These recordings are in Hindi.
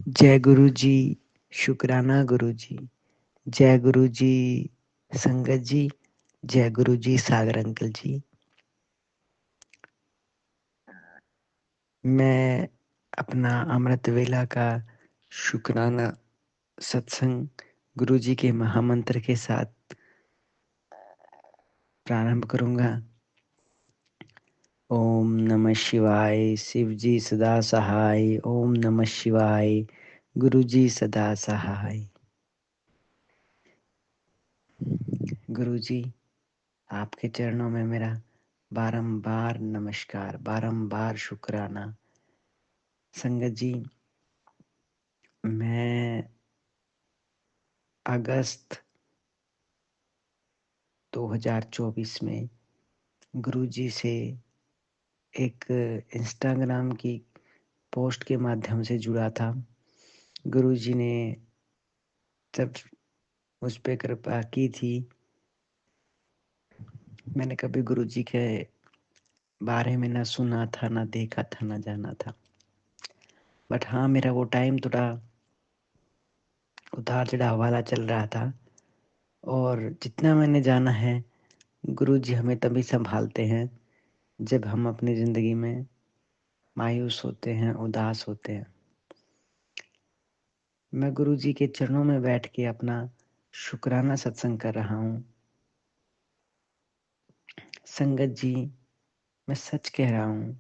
जय गुरु जी, शुक्राना गुरु जी। जय गुरु जी संगत जी, जय गुरु जी सागर अंकल जी। मैं अपना अमृत वेला का शुक्राना सत्संग गुरु जी के महामंत्र के साथ प्रारंभ करूंगा। ओम नमः शिवाय, शिव जी सदा सहाय। ओम नमः शिवाय, गुरु जी सदा सहाय। गुरु जी, आपके चरणों में मेरा बारंबार नमस्कार, बारंबार शुक्राना। संगत जी, मैं अगस्त 2024 में गुरु जी से एक इंस्टाग्राम की पोस्ट के माध्यम से जुड़ा था। गुरु जी ने जब मुझ पे कृपा की थी, मैंने कभी गुरु जी के बारे में ना सुना था, ना देखा था, ना जाना था। बट हाँ, मेरा वो टाइम थोड़ा उतार चढ़ाव वाला चल रहा था। और जितना मैंने जाना है, गुरु जी हमें तभी संभालते हैं जब हम अपनी जिंदगी में मायूस होते हैं, उदास होते हैं। मैं गुरु जी के चरणों में बैठ के अपना शुक्राना सत्संग कर रहा हूँ। संगत जी, मैं सच कह रहा हूँ,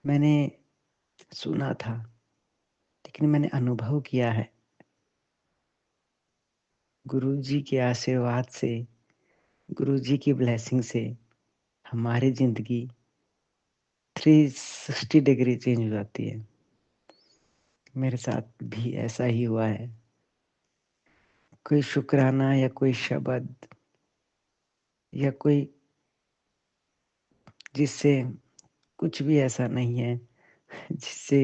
मैंने सुना था, लेकिन मैंने अनुभव किया है। गुरु जी के आशीर्वाद से, गुरु जी की ब्लेसिंग से हमारी जिंदगी 360 डिग्री चेंज हो जाती है। मेरे साथ भी ऐसा ही हुआ है। कोई शुक्राना या कोई शब्द या कोई जिससे कुछ भी ऐसा नहीं है जिससे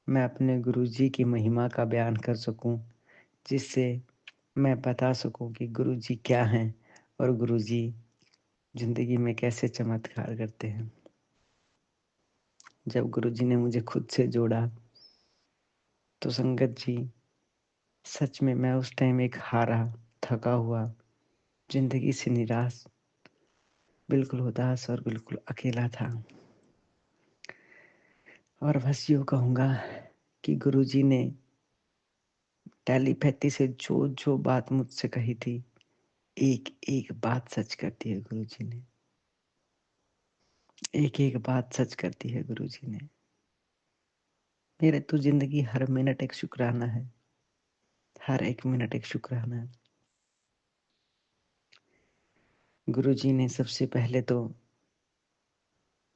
मैं अपने गुरुजी की महिमा का बयान कर सकूं, जिससे मैं बता सकूं कि गुरुजी क्या हैं और गुरुजी जिंदगी में कैसे चमत्कार करते हैं। जब गुरुजी ने मुझे खुद से जोड़ा तो संगत जी, सच में मैं उस टाइम एक हारा, थका हुआ, जिंदगी से निराश, बिल्कुल उदास और बिल्कुल अकेला था। और बस यूँ कहूँगा कि गुरुजी ने टेलीपैथी से जो जो बात मुझसे कही थी, एक एक बात सच कर दी है गुरुजी ने। एक एक बात सच कर दी है गुरुजी ने। मेरे तो जिंदगी हर मिनट एक शुक्राना है, हर एक मिनट एक शुक्राना है। गुरुजी ने सबसे पहले तो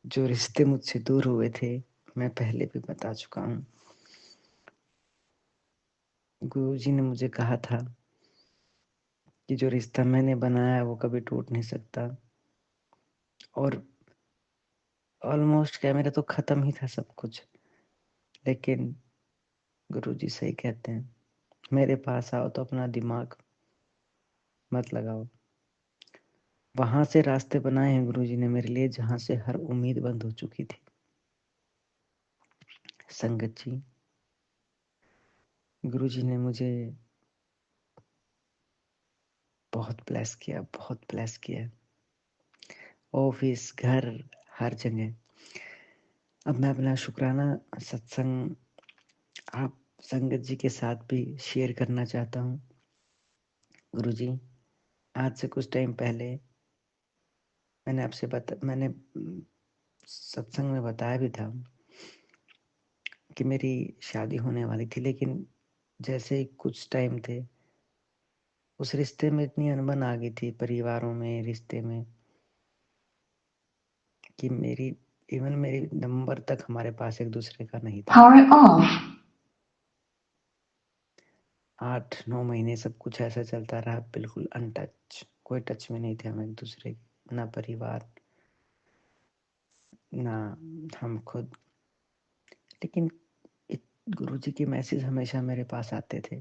जो रिश्ते मुझसे दूर हुए थे, मैं पहले भी बता चुका हूँ। गुरुजी ने मुझे कहा था कि जो रिश्ता मैंने बनाया है वो कभी टूट नहीं सकता। और ऑलमोस्ट क्या, मेरा तो खत्म ही था सब कुछ। लेकिन गुरुजी सही कहते हैं, मेरे पास आओ तो अपना दिमाग मत लगाओ। वहां से रास्ते बनाए हैं गुरुजी ने मेरे लिए, जहां से हर उम्मीद बंद हो चुकी थी। संगत जी, गुरुजी ने मुझे बहुत ब्लेस किया, बहुत ब्लेस किया। ऑफिस, घर, हर जगह। अब मैं अपना शुक्राना सत्संग आप संगत जी के साथ भी शेयर करना चाहता हूँ। गुरुजी, आज से कुछ टाइम पहले मैंने सत्संग में बताया भी था कि मेरी शादी होने वाली थी, लेकिन जैसे ही कुछ टाइम थे, उस रिश्ते में इतनी अनबन आ गई थी, परिवारों में, रिश्ते में, कि मेरी नंबर तक हमारे पास एक दूसरे का नहीं था। Power off. 8-9 महीने सब कुछ ऐसा चलता रहा, बिल्कुल अनटच, कोई टच में नहीं थे हम एक दूसरे के, ना परिवार, ना हम खुद। लेकिन गुरुजी के मैसेज हमेशा मेरे पास आते थे,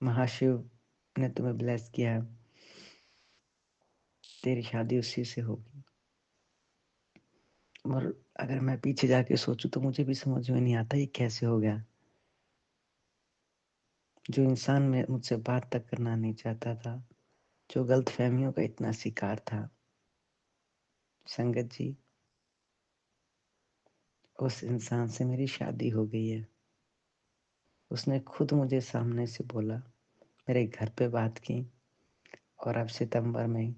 महाशिव ने तुम्हें ब्लेस किया, तेरी शादी उसी से होगी। और अगर मैं पीछे जाके सोचूं तो मुझे भी समझ में नहीं आता ये कैसे हो गया। जो इंसान में मुझसे बात तक करना नहीं चाहता था, जो गलतफहमियों का इतना शिकार था, संगत जी, उस इंसान से मेरी शादी हो गई है। उसने खुद मुझे सामने से बोला, मेरे घर पे बात की, और अब सितंबर में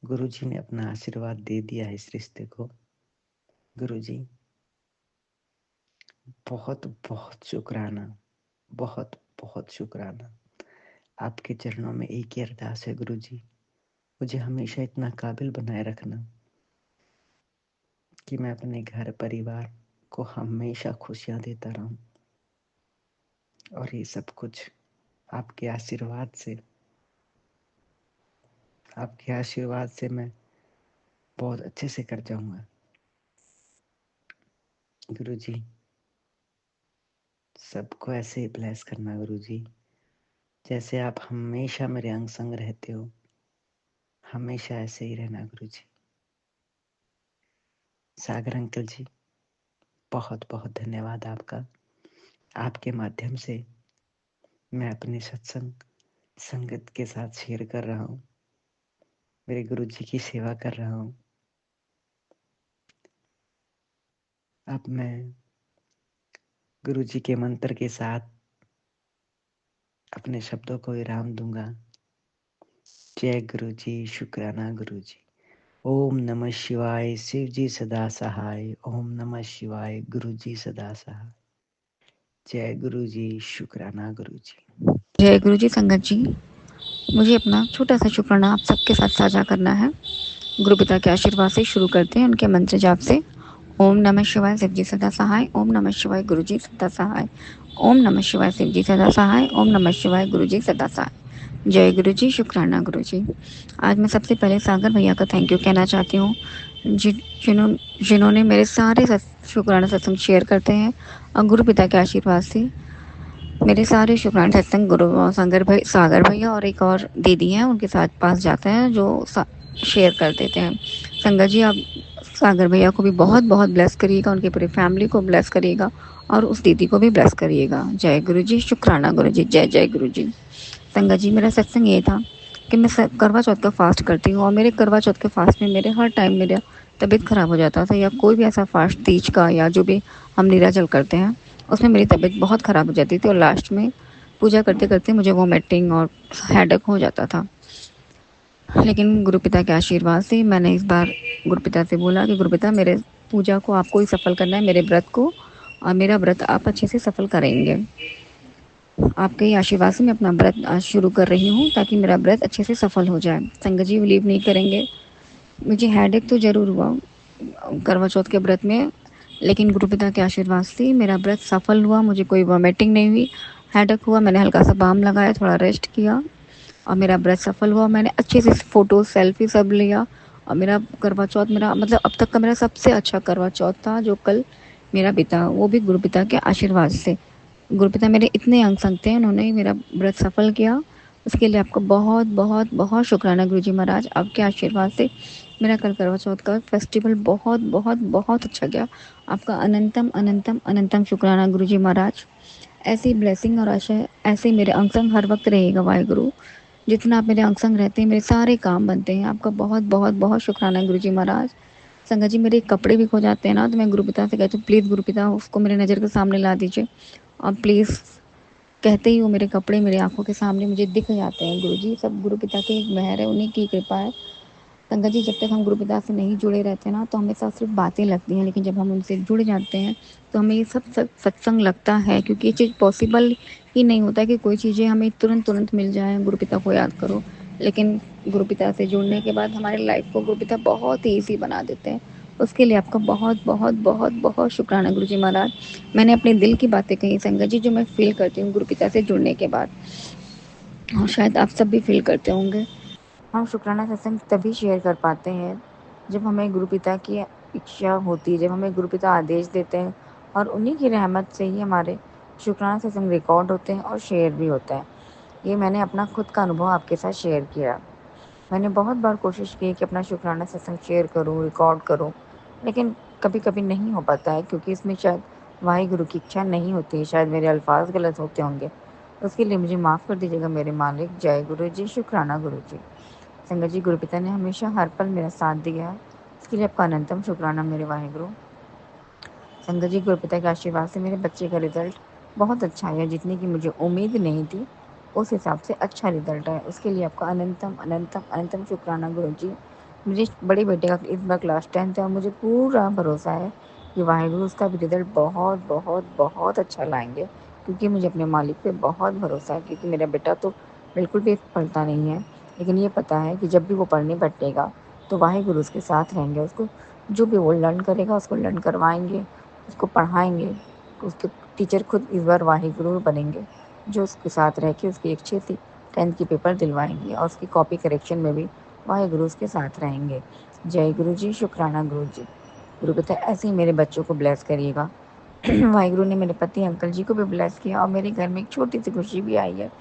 गुरुजी ने अपना आशीर्वाद दे दिया है इस रिश्ते को। गुरुजी, बहुत बहुत शुक्राना, बहुत बहुत शुक्राना। आपके चरणों में एक ही अरदास है गुरुजी, मुझे हमेशा इतना काबिल बनाए रखना कि मैं अपने घर परिवार को हमेशा खुशियां देता रहूं। और ये सब कुछ आपके आशीर्वाद से, आपके आशीर्वाद से मैं बहुत अच्छे से कर जाऊंगा। गुरुजी, सबको ऐसे ही ब्लेस करना गुरुजी, जैसे आप हमेशा मेरे अंग संग रहते हो, हमेशा ऐसे ही रहना गुरुजी। सागर अंकल जी, बहुत बहुत धन्यवाद आपका। आपके माध्यम से मैं अपने सत्संग संगत के साथ शेयर कर रहा हूँ, मेरे गुरुजी की सेवा कर रहा हूँ। अब मैं गुरुजी के मंत्र के साथ अपने शब्दों को विराम दूंगा। जय गुरुजी, शुक्राना गुरुजी। ओम नमः शिवाय, शिव जी सदा सहाय। ओम नमः शिवाय, गुरुजी सदा सहाय। जय गुरुजी, शुक्राना गुरुजी। जय गुरु जी। संगत जी, मुझे अपना छोटा सा शुक्राना आप सबके साथ साझा करना है। गुरु पिता के आशीर्वाद से शुरू करते हैं उनके मंत्र जाप से। ओम नमः शिवाय, शिव जी सदा सहाय। ओम नमः शिवाय, गुरु जी सदा सहाय। ओम नमः शिवाय, शिव जी सदा सहाय। ओम नमः शिवाय, गुरु जी सदा सहाय। जय गुरु जी, शुक्राना गुरु जी। आज मैं सबसे पहले सागर भैया का थैंक यू कहना चाहती हूँ, जिन्होंने मेरे सारे शुक्राना सत्संग शेयर करते हैं और गुरु पिता के आशीर्वाद से मेरे सारे शुक्राना सत्संग गुरु सागर भैया और एक और दीदी हैं उनके साथ पास जाते हैं जो शेयर कर देते हैं। संगत जी, आप सागर भैया को भी बहुत बहुत ब्लेस करिएगा, उनकी पूरी फैमिली को ब्लेस करिएगा और उस दीदी को भी ब्लेस करिएगा। जय गुरु जी, शुक्राना गुरु जी। जय जय गुरु जी। संगत जी, मेरा सत्संग ये था कि मैं करवा चौथ का फास्ट करती हूँ और मेरे करवा चौथ के फास्ट में मेरे हर टाइम मेरा तबीयत ख़राब हो जाता था, या कोई भी ऐसा फास्ट तीज का या जो भी हम नीराजल करते हैं उसमें मेरी तबीयत बहुत ख़राब हो जाती थी और लास्ट में पूजा करते करते मुझे वोमिटिंग और हेडेक हो जाता था। लेकिन गुरुपिता के आशीर्वाद से मैंने इस बार गुरुपिता से बोला कि गुरुपिता, मेरे पूजा को आपको ही सफल करना है, मेरे व्रत को, और मेरा व्रत आप अच्छे से सफल करेंगे। आपके ही आशीर्वाद से मैं अपना व्रत आज शुरू कर रही हूँ ताकि मेरा व्रत अच्छे से सफल हो जाए। संगत जी बिलीव नहीं करेंगे, मुझे हेडेक तो ज़रूर हुआ करवा चौथ के व्रत में, लेकिन गुरुपिता के आशीर्वाद से मेरा व्रत सफल हुआ। मुझे कोई वॉमिटिंग नहीं हुई, हेडेक हुआ, मैंने हल्का सा बाम लगाया, थोड़ा रेस्ट किया और मेरा व्रत सफल हुआ। मैंने अच्छे से फ़ोटो सेल्फी सब लिया और मेरा करवा चौथ, मेरा मतलब अब तक का मेरा सबसे अच्छा करवा चौथ था जो कल मेरा बीता, वो भी गुरुपिता के आशीर्वाद से। गुरुपिता मेरे इतने अंग संग थे, उन्होंने ही मेरा व्रत सफल किया। उसके लिए आपको बहुत बहुत बहुत शुक्राना गुरुजी महाराज। आपके आशीर्वाद से मेरा कल करवा चौथ का फेस्टिवल बहुत बहुत बहुत अच्छा गया। आपका अनंतम अनंतम अनंतम शुक्राना गुरुजी महाराज। ऐसी ब्लेसिंग और आशा ऐसे मेरे अंग संग हर वक्त रहेगा वाहेगुरु। जितना आप मेरे अंग संग रहते हैं मेरे सारे काम बनते हैं। आपका बहुत बहुत बहुत शुक्राना गुरुजी महाराज। संगत जी, मेरे कपड़े भी खो जाते हैं ना तो मैं गुरुपिता से कहती हूँ, प्लीज़ गुरुपिता उसको मेरे नज़र के सामने ला दीजिए। और प्लीज़ कहते ही वो मेरे कपड़े मेरी आंखों के सामने मुझे दिख जाते हैं। गुरुजी, सब गुरुपिता की मेहर है, उन्हीं की कृपा है। संगत जी, जब तक हम गुरुपिता से नहीं जुड़े रहते ना तो हमें सब सिर्फ बातें लगती हैं, लेकिन जब हम उनसे जुड़ जाते हैं तो हमें ये सब सत्संग लगता है, क्योंकि ये चीज़ पॉसिबल ही नहीं होता कि कोई चीज़ें हमें तुरंत तुरंत मिल जाए। गुरुपिता को याद करो, लेकिन गुरुपिता से जुड़ने के बाद हमारे लाइफ को गुरुपिता बहुत ही ईजी बना देते हैं। उसके लिए आपका बहुत बहुत बहुत बहुत शुक्राना गुरुजी महाराज। मैंने अपने दिल की बातें कही संगत जी, जो मैं फील करती हूँ गुरुपिता से जुड़ने के बाद, और शायद आप सब भी फील करते होंगे। हम शुक्राना सत्संग तभी शेयर कर पाते हैं जब हमें गुरुपिता की इच्छा होती है, जब हमें गुरुपिता आदेश देते हैं, और उन्हीं की रहमत से ही हमारे शुक्राना सत्संग रिकॉर्ड होते हैं और शेयर भी होते हैं। ये मैंने अपना खुद का अनुभव आपके साथ शेयर किया। मैंने बहुत बार कोशिश की कि अपना शुक्राना सत्संग शेयर करूं, रिकॉर्ड करूं, लेकिन कभी कभी नहीं हो पाता है, क्योंकि इसमें शायद वाहिगुरु की इच्छा नहीं होती है, शायद मेरे अल्फाज गलत होते होंगे। उसके लिए मुझे माफ़ कर दीजिएगा मेरे मालिक। जय गुरु जी, शुक्राना गुरु जी। संगत जी, गुरु पिता ने हमेशा हर पल मेरा साथ दिया है, इसके लिए आपका अनंतम शुक्राना मेरे वाहिगुरु। संगत जी, गुरु पिता के आशीर्वाद से मेरे बच्चे का रिजल्ट बहुत अच्छा आया, जितनी की मुझे उम्मीद नहीं थी उस हिसाब से अच्छा रिजल्ट आया, उसके लिए आपका अनंतम अनंतम अनंतम शुक्राना गुरु जी। मुझे बड़े बेटे का इस बार क्लास 10th है और मुझे पूरा भरोसा है कि वाहिगुरु उसका भी रिजल्ट बहुत बहुत बहुत अच्छा लाएंगे, क्योंकि मुझे अपने मालिक पे बहुत भरोसा है। क्योंकि मेरा बेटा तो बिल्कुल भी पढ़ता नहीं है, लेकिन ये पता है कि जब भी वो पढ़ने बैठेगा तो वाहिगुरु उसके साथ रहेंगे, उसको जो भी वो लर्न करेगा उसको लर्न करवाएंगे, उसको पढ़ाएंगे। उसके टीचर खुद इस बार वाहिगुरु बनेंगे, जो उसके साथ रह के उसकी अच्छी सी 10th की पेपर दिलवाएंगे, और उसकी कॉपी करेक्शन में भी वाहिगुरु उसके साथ रहेंगे। जय गुरु जी, शुक्राना गुरु जी। गुरु पिता ऐसे ही मेरे बच्चों को ब्लेस करिएगा। वाहिगुरु ने मेरे पति अंकल जी को भी ब्लेस किया, और मेरे घर में एक छोटी सी खुशी भी आई है।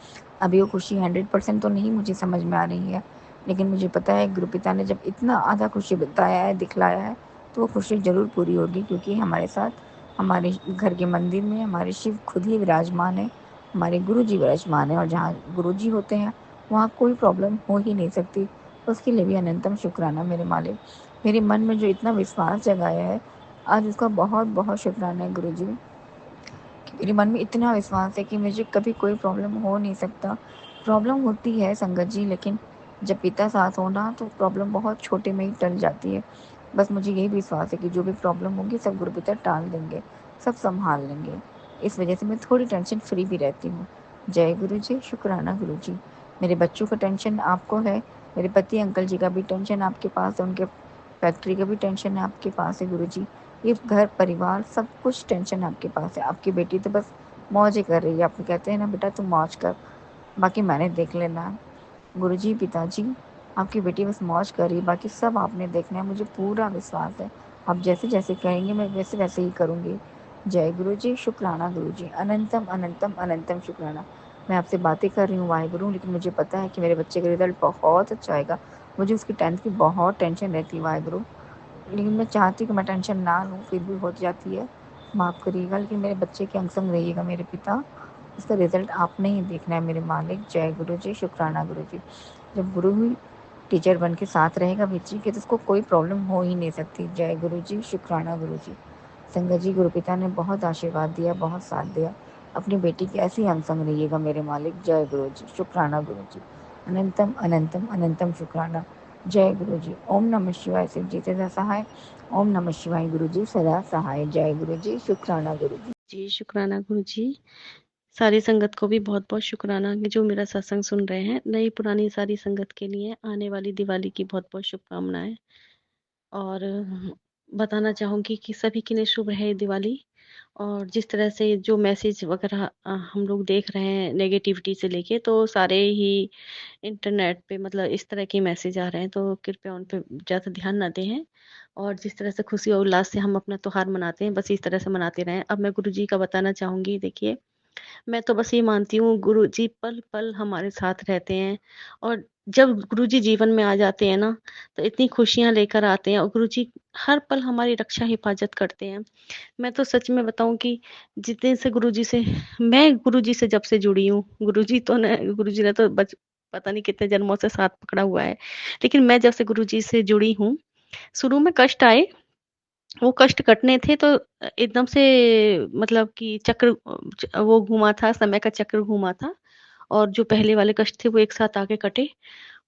अभी वो खुशी 100% तो नहीं मुझे समझ में आ रही है, लेकिन मुझे पता है गुरु पिता ने जब इतना आधा खुशी बताया है, दिखलाया है, तो वो खुशी ज़रूर पूरी होगी। क्योंकि हमारे साथ हमारे घर के मंदिर में हमारे शिव खुद ही विराजमान है, हमारे गुरु जी विराजमान है, और जहाँ गुरु जी होते हैं वहाँ कोई प्रॉब्लम हो ही नहीं सकती। उसके लिए भी अनंतम शुक्राना मेरे मालिक। मेरे मन में जो इतना विश्वास जगाया है, आज उसका बहुत बहुत शुक्राना है गुरु जी। मेरे मन में इतना विश्वास है कि मुझे कभी कोई प्रॉब्लम हो नहीं सकता। प्रॉब्लम होती है संगत जी, लेकिन जब पिता साथ हो ना तो प्रॉब्लम बहुत छोटे में ही टल जाती है। बस मुझे यही विश्वास है कि जो भी प्रॉब्लम होगी सब गुरु पिता टाल देंगे, सब संभाल लेंगे। इस वजह से मैं थोड़ी टेंशन फ्री भी रहती हूँ। जय गुरु जी, शुक्राना गुरु जी। मेरे बच्चों का टेंशन आपको है, मेरे पति अंकल जी का भी टेंशन आपके पास है, उनके फैक्ट्री का भी टेंशन है आपके पास है गुरु जी। ये घर परिवार सब कुछ टेंशन आपके पास है। आपकी बेटी तो बस मौज ही कर रही है। आप कहते हैं ना बेटा तुम मौज कर, बाकी मैंने देख लेना है। गुरु जी, पिताजी, आपकी बेटी बस मौज कर रही है, बाकी सब आपने देखना है। मुझे पूरा विश्वास है, आप जैसे जैसे कहेंगे मैं वैसे वैसे ही करूँगी। जय गुरु जी, शुक्राना गुरु जी। अनंतम अनंतम अनंतम शुक्राना। मैं आपसे बातें कर रही हूँ वाहिगुरु, लेकिन मुझे पता है कि मेरे बच्चे का रिजल्ट बहुत अच्छा आएगा। मुझे उसकी 10th की बहुत टेंशन रहती है वाहिगुरु, लेकिन मैं चाहती हूँ कि मैं टेंशन ना लूँ, फिर भी हो जाती है। माफ़ करिएगा, लेकिन मेरे बच्चे के अंग संग रहिएगा मेरे पिता। इसका रिजल्ट आपने ही देखना है मेरे मालिक। जय गुरु जी, शुक्राना गुरु जी। जब गुरु ही टीचर बन के साथ रहेगा बच्ची के, तो उसको कोई प्रॉब्लम हो ही नहीं सकती। जय गुरु जी, शुक्राना गुरु जी। संगत जी, गुरु पिता ने बहुत आशीर्वाद दिया, बहुत साथ दिया। अपनी बेटी के ऐसे ही अंग संग रहिएगा मेरे मालिक। जय गुरु जी, शुक्राना गुरु जी। अनंतम अनंतम अनंतम शुक्राना। जय गुरु जी। ओम नमः शिवाय। शिव जी सदा सहाय। ओम नमः शिवाय। गुरु जी सदा सहाय। जय गुरु जी, शुक्राना गुरु जी। जी, शुक्राना गुरु जी। सारी संगत को भी बहुत बहुत शुक्राना कि जो मेरा सत्संग सुन रहे हैं। नई पुरानी सारी संगत के लिए आने वाली दिवाली की बहुत बहुत शुभकामनाएं। और बताना चाहूँगी कि सभी के लिए शुभ है दिवाली। और जिस तरह से जो मैसेज वगैरह हम लोग देख रहे हैं नेगेटिविटी से लेके, तो सारे ही इंटरनेट पे मतलब इस तरह के मैसेज आ रहे हैं, तो कृपया उन पे ज़्यादा ध्यान ना दें। और जिस तरह से खुशी और उल्लास से हम अपना त्योहार मनाते हैं, बस इस तरह से मनाते रहें। अब मैं गुरु जी का बताना चाहूँगी। देखिए, मैं तो बस ये मानती हूँ गुरु जी पल पल हमारे साथ रहते हैं। और जब गुरु जी जीवन में आ जाते हैं ना, तो इतनी खुशियाँ लेकर आते हैं, और गुरु जी हर पल हमारी रक्षा हिफाजत करते हैं। मैं तो सच में बताऊं कि जितने से गुरु जी से मैं गुरु जी से जब से जुड़ी हूँ, गुरु जी ने तो पता नहीं कितने जन्मों से साथ पकड़ा हुआ है। लेकिन मैं जब से गुरु जी से जुड़ी हूँ, शुरू में कष्ट आए, वो कष्ट कटने थे तो एकदम से मतलब कि वो घूमा था, समय का चक्र घूमा था। और जो पहले वाले कष्ट थे वो एक साथ आके कटे।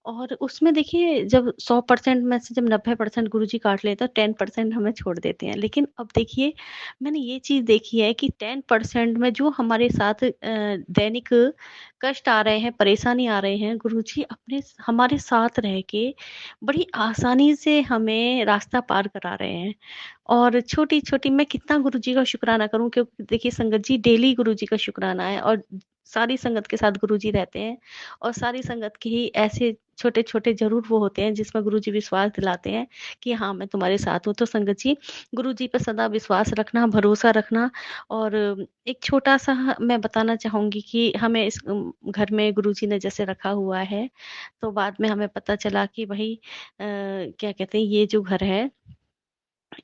और उसमें देखिए, जब 100% में से जब 90% गुरुजी काट लेते हैं, 10% हमें छोड़ देते हैं। लेकिन अब देखिए, मैंने ये चीज देखी है कि 10% में जो हमारे साथ दैनिक कष्ट आ रहे हैं, परेशानी आ रहे हैं, गुरुजी अपने हमारे साथ रह के बड़ी आसानी से हमें रास्ता पार करा रहे हैं। और छोटी छोटी मैं कितना गुरुजी का शुक्राना करूं, क्योंकि देखिए संगत जी डेली गुरुजी का शुक्राना है। और सारी संगत के साथ गुरुजी रहते हैं, और सारी संगत के ही ऐसे छोटे छोटे जरूर वो होते हैं जिसमें गुरुजी विश्वास दिलाते हैं कि हाँ मैं तुम्हारे साथ हूँ। तो संगत जी, गुरुजी पर सदा विश्वास रखना, भरोसा रखना। और एक छोटा सा मैं बताना चाहूंगी कि हमें इस घर में गुरुजी ने जैसे रखा हुआ है, तो बाद में हमें पता चला कि भाई क्या कहते हैं, ये जो घर है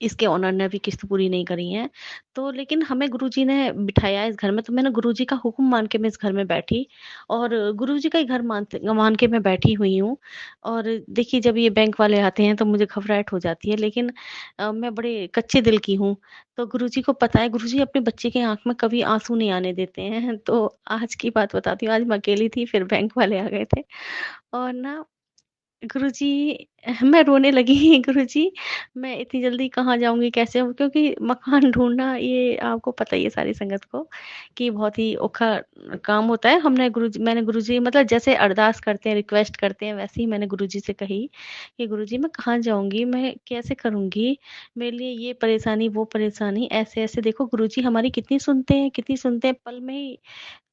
इसके ओनर ने अभी किस्त पूरी नहीं करी है। तो लेकिन हमें गुरुजी ने बिठाया इस घर में, तो मैंने गुरुजी का हुक्म मान के मैं इस घर में बैठी और गुरुजी का ही घर मान के मैं बैठी हुई हूँ। और देखिए जब ये बैंक वाले आते हैं तो मुझे घबराहट हो जाती है, लेकिन मैं बड़े कच्चे दिल की हूँ। तो गुरुजी को पता है, गुरुजी अपने बच्चे के आँख में कभी आँसू नहीं आने देते हैं। तो आज की बात बताती हूँ, आज मैं अकेली थी, फिर बैंक वाले आ गए थे और ना गुरुजी मैं रोने लगी। गुरुजी मैं इतनी जल्दी कहाँ जाऊँगी, कैसे हो? क्योंकि मकान ढूँढना ये आपको पता ही है सारी संगत को कि बहुत ही औखा काम होता है। मैंने गुरुजी मतलब जैसे अरदास करते हैं, रिक्वेस्ट करते हैं, वैसे ही मैंने गुरुजी से कही कि गुरुजी मैं कहाँ जाऊँगी, मैं कैसे करूँगी? मेरे लिए ये परेशानी, वो परेशानी, ऐसे-ऐसे देखो गुरुजी हमारी कितनी सुनते हैं पल में ही।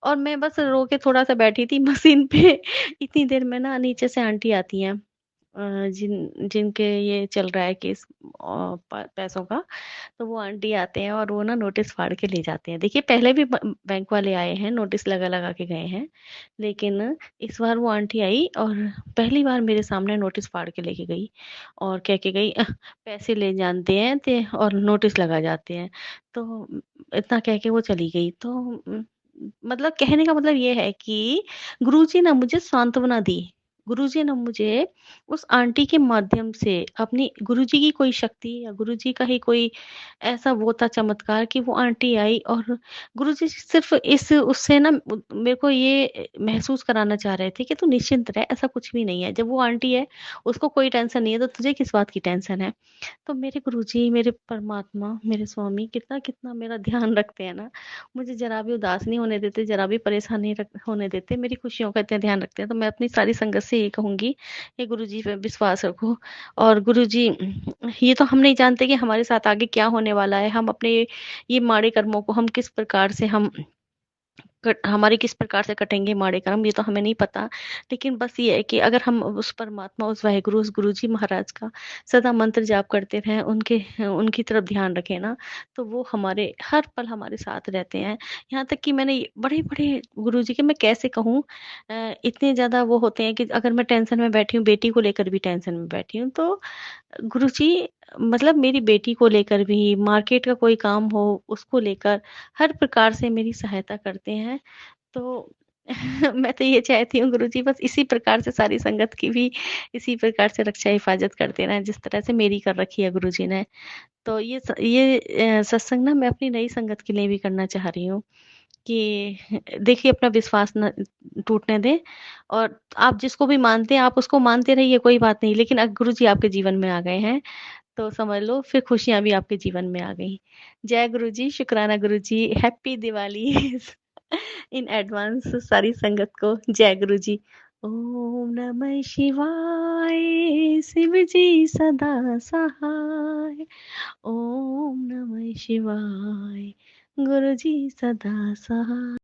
और मैं बस रो के थोड़ा-सा बैठी थी मशीन पे। इतनी देर में ना नीचे से आंटी आती हैं, जिनके ये चल रहा है केस पैसों का। तो वो आंटी आते हैं और वो ना नोटिस फाड़ के ले जाते हैं। देखिए पहले भी बैंक वाले आए हैं, नोटिस लगा लगा के गए हैं, लेकिन इस बार वो आंटी आई और पहली बार मेरे सामने नोटिस फाड़ के लेके गई और कह के गई पैसे ले जानते हैं ते और नोटिस लगा जाते हैं। तो इतना कह के वो चली गई। तो मतलब कहने का मतलब ये है कि गुरुजी ने मुझे सांत्वना दी। गुरुजी ने मुझे उस आंटी के माध्यम से अपनी गुरुजी की कोई शक्ति या गुरुजी का ही कोई ऐसा वो था चमत्कार कि वो आंटी आई और गुरुजी सिर्फ इस उससे ना मेरे को ये महसूस कराना चाह रहे थे कि तू निश्चिंत रह, ऐसा कुछ भी नहीं है। जब वो आंटी है, उसको कोई टेंशन नहीं है, तो तुझे किस बात की टेंशन है? तो मेरे गुरुजी, मेरे परमात्मा, मेरे स्वामी कितना-कितना मेरा ध्यान रखते हैं ना, मुझे ज़रा भी उदास नहीं होने देते, ज़रा भी परेशान नहीं होने देते, मेरी खुशियों का इतना ध्यान रखते हैं। तो मैं अपनी सारी संगत से ये कहूँगी कि गुरुजी पे विश्वास रखो और गुरुजी ये तो हम नहीं जानते कि हमारे साथ आगे क्या होने वाला है। हम अपने ये माड़े कर्मों को हम किस प्रकार से हम हमारे किस प्रकार से कटेंगे माड़े कर्म, ये तो हमें नहीं पता। लेकिन बस ये है कि अगर हम उस परमात्मा, उस वाहेगुरु, उस गुरुजी महाराज का सदा मंत्र जाप करते रहें, उनकी तरफ ध्यान रखें ना, तो वो हमारे हर पल हमारे साथ रहते हैं। यहाँ तक कि मैंने बड़े-बड़े गुरुजी के मैं कैसे कहूँ इतने ज़्यादा वो होते हैं कि अगर मैं टेंशन में बैठी हूँ, बेटी को लेकर भी टेंशन में बैठी हूँ, तो गुरुजी मतलब मेरी बेटी को लेकर भी, मार्केट का कोई काम हो, उसको लेकर हर प्रकार से मेरी सहायता करते हैं। तो मैं तो ये चाहती हूँ गुरुजी बस इसी प्रकार से सारी संगत की भी इसी प्रकार से रक्षा हिफाजत करते रहें, जिस तरह से मेरी कर रखी है गुरुजी ने। तो ये सत्संग ना मैं अपनी नई संगत के लिए भी करना चाह रही हूँ कि देखिए अपना विश्वास ना टूटने दें और आप जिसको भी मानते हैं, आप उसको मानते रहिए, कोई बात नहीं। लेकिन गुरुजी आपके जीवन में आ गए हैं, तो समझ लो फिर खुशियाँ भी आपके जीवन में आ गई। जय गुरुजी, शुक्राना गुरुजी, हैप्पी दिवाली इन एडवांस सारी संगत को। जय गुरुजी। ओम नमः शिवाय, शिव जी सदा सहाय। ओम नमः शिवाय, गुरुजी सदा सहाय।